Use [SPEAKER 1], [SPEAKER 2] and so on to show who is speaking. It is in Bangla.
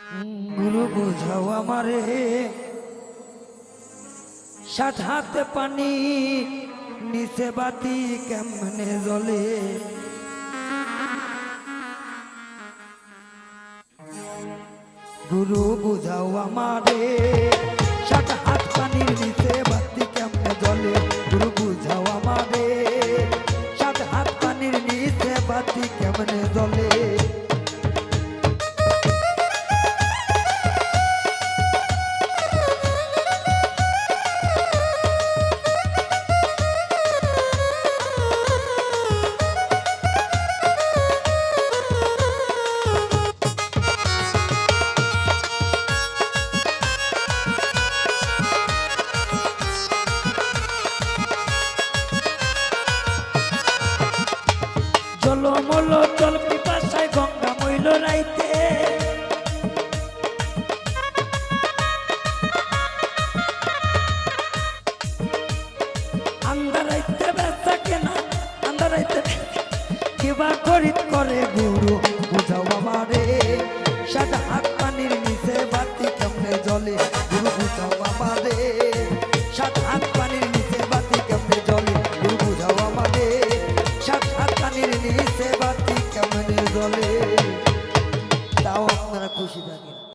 [SPEAKER 1] গুরু বুঝাও আমারে, 7 হাতে পানি নিচে বাতি কেমনে জ্বলে। গুরু বুঝাও আমারে, 7 হাত পানির নিচে বাতি কেমনে জ্বলে। গুরু বুঝাও আমারে, 7 হাত পানির নিচে বাতি কেমনে জ্বলে। জলমল জল পিপাসায় গঙ্গা মইল রাইতে, আন্ধারাইতে